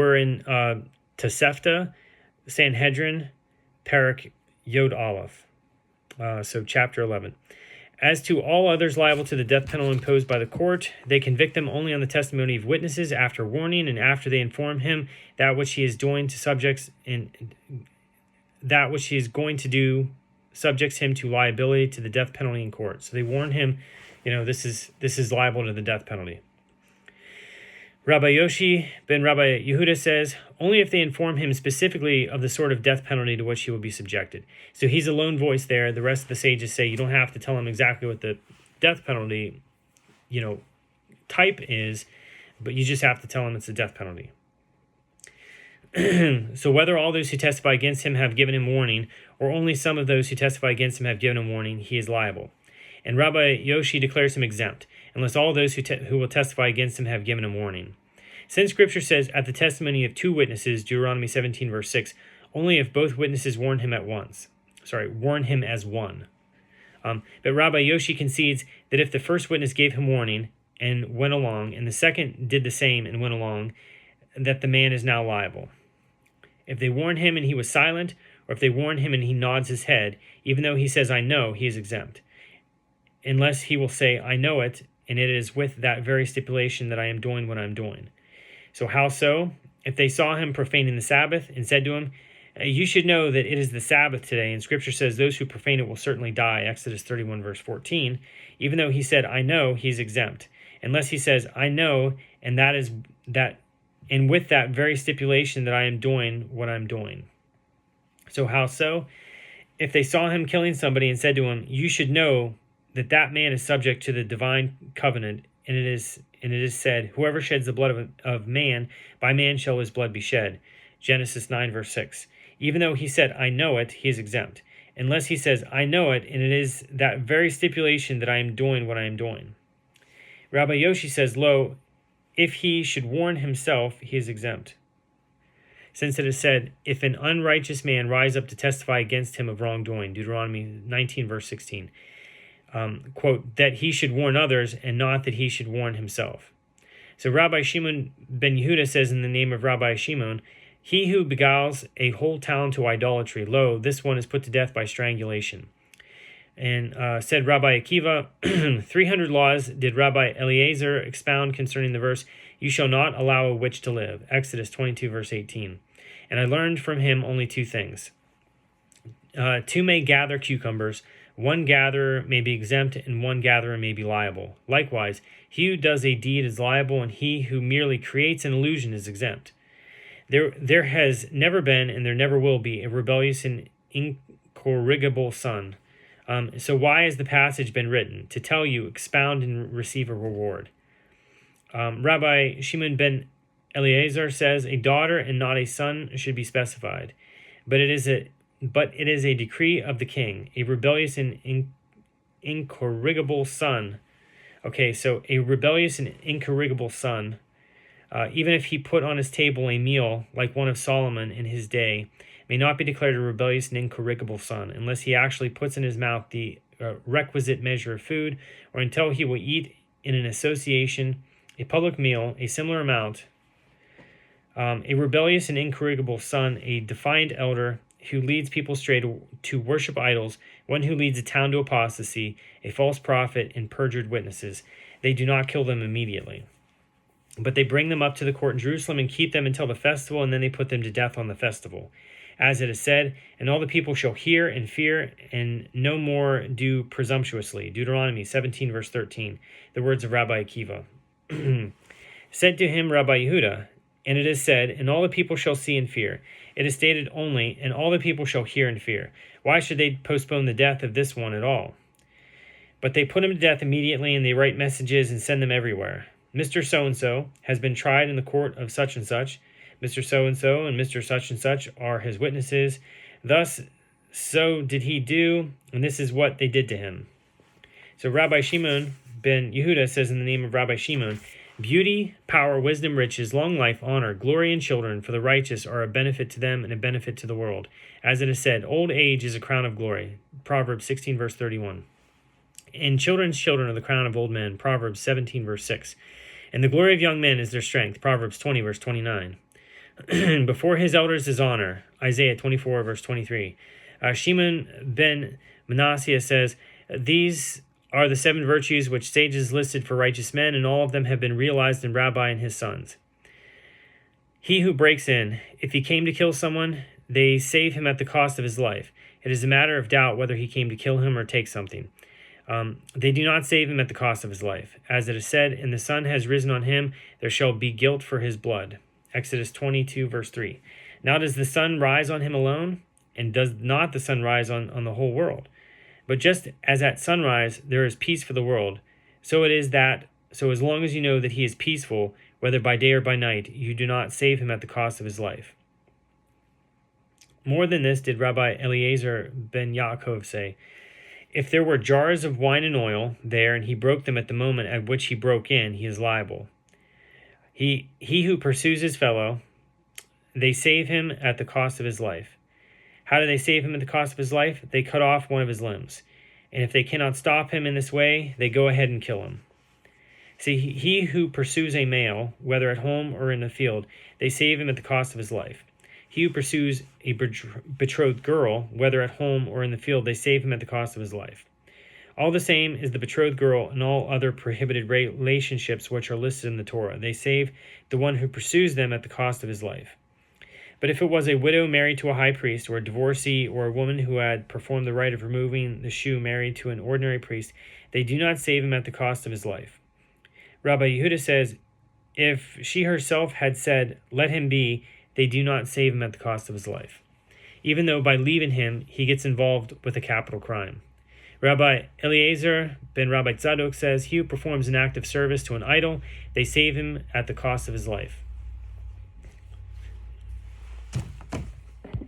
We're in Tosefta, Sanhedrin, Perek Yod Aleph. So chapter 11. As to all others liable to the death penalty imposed by the court, they convict them only on the testimony of witnesses after warning and after they inform him that which he is doing to subjects and that which he is going to do subjects him to liability to the death penalty in court. So they warn him, this is liable to the death penalty. Rabbi Yoshi ben Rabbi Yehuda says, only if they inform him specifically of the sort of death penalty to which he will be subjected. So he's a lone voice there. The rest of the sages say you don't have to tell him exactly what the death penalty, type is, but you just have to tell him it's a death penalty. So whether all those who testify against him have given him warning, or only some of those who testify against him have given him warning, he is liable. And Rabbi Yoshi declares him exempt, unless all those who will testify against him have given him warning. Since Scripture says, at the testimony of two witnesses, Deuteronomy 17, verse 6, only if both witnesses warn him as one. But Rabbi Yoshi concedes that if the first witness gave him warning and went along, and the second did the same and went along, that the man is now liable. If they warn him and he was silent, or if they warn him and he nods his head, even though he says, I know, he is exempt. Unless he will say, I know it, and it is with that very stipulation that I am doing what I am doing. So how so? If they saw him profaning the Sabbath and said to him, you should know that it is the Sabbath today, and Scripture says those who profane it will certainly die, Exodus 31, verse 14. Even though he said, I know, he's exempt. Unless he says, I know, and that is that, and with that very stipulation that I am doing what I'm doing. So how so? If they saw him killing somebody and said to him, you should know that man is subject to the divine covenant, and it is said, whoever sheds the blood of man, by man shall his blood be shed. Genesis 9, verse 6. Even though he said, I know it, he is exempt. Unless he says, I know it, and it is that very stipulation that I am doing what I am doing. Rabbi Yoshi says, lo, if he should warn himself, he is exempt. Since it is said, if an unrighteous man rise up to testify against him of wrongdoing, Deuteronomy 19, verse 16, quote, that he should warn others and not that he should warn himself. So Rabbi Shimon ben Yehuda says in the name of Rabbi Shimon, he who beguiles a whole town to idolatry, lo, this one is put to death by strangulation. And said Rabbi Akiva, 300 laws did Rabbi Eliezer expound concerning the verse, you shall not allow a witch to live, Exodus 22, verse 18. And I learned from him only two things. Two may gather cucumbers, one gatherer may be exempt, and one gatherer may be liable. Likewise, he who does a deed is liable, and he who merely creates an illusion is exempt. There has never been, and there never will be, a rebellious and incorrigible son. So why has the passage been written? To tell you, expound, and receive a reward. Rabbi Shimon ben Eliezer says, a daughter and not a son should be specified. But it is a decree of the king, a rebellious and incorrigible son. Okay, so a rebellious and incorrigible son, even if he put on his table a meal like one of Solomon in his day, may not be declared a rebellious and incorrigible son, unless he actually puts in his mouth the requisite measure of food, or until he will eat in an association, a public meal, a similar amount. A rebellious and incorrigible son, a defiant elder, who leads people astray to worship idols, one who leads a town to apostasy, a false prophet, and perjured witnesses. They do not kill them immediately, but they bring them up to the court in Jerusalem and keep them until the festival, and then they put them to death on the festival. As it is said, and all the people shall hear and fear, and no more do presumptuously. Deuteronomy 17, verse 13, the words of Rabbi Akiva. Said to him Rabbi Yehuda, and it is said, and all the people shall see and fear. It is stated only, and all the people shall hear and fear. Why should they postpone the death of this one at all? But they put him to death immediately, and they write messages and send them everywhere. Mr. So-and-so has been tried in the court of such and such. Mr. So-and-so and Mr. such and such are his witnesses. Thus, so did he do, and this is what they did to him. So Rabbi Shimon ben Yehuda says in the name of Rabbi Shimon, beauty, power, wisdom, riches, long life, honor, glory, and children for the righteous are a benefit to them and a benefit to the world. As it is said, old age is a crown of glory. Proverbs 16, verse 31. And children's children are the crown of old men. Proverbs 17, verse 6. And the glory of young men is their strength. Proverbs 20, verse 29. before his elders his honor. Isaiah 24, verse 23. Shimon ben Manasseh says, these are the 7 virtues which sages listed for righteous men, and all of them have been realized in Rabbi and his sons. He who breaks in, if he came to kill someone, they save him at the cost of his life. It is a matter of doubt whether he came to kill him or take something. They do not save him at the cost of his life. As it is said, and the sun has risen on him, there shall be guilt for his blood. Exodus 22, verse 3. Now does the sun rise on him alone? And does not the sun rise on the whole world? But just as at sunrise there is peace for the world, so it is that, so as long as you know that he is peaceful, whether by day or by night, you do not save him at the cost of his life. More than this did Rabbi Eliezer ben Yaakov say, if there were jars of wine and oil there, and he broke them at the moment at which he broke in, he is liable. He who pursues his fellow, they save him at the cost of his life. How do they save him at the cost of his life? They cut off one of his limbs. And if they cannot stop him in this way, they go ahead and kill him. See, he who pursues a male, whether at home or in the field, they save him at the cost of his life. He who pursues a betrothed girl, whether at home or in the field, they save him at the cost of his life. All the same is the betrothed girl and all other prohibited relationships which are listed in the Torah. They save the one who pursues them at the cost of his life. But if it was a widow married to a high priest, or a divorcee, or a woman who had performed the rite of removing the shoe married to an ordinary priest, they do not save him at the cost of his life. Rabbi Yehuda says, if she herself had said, let him be, they do not save him at the cost of his life, even though by leaving him he gets involved with a capital crime. Rabbi Eliezer ben Rabbi Tzadok says, he who performs an act of service to an idol, they save him at the cost of his life.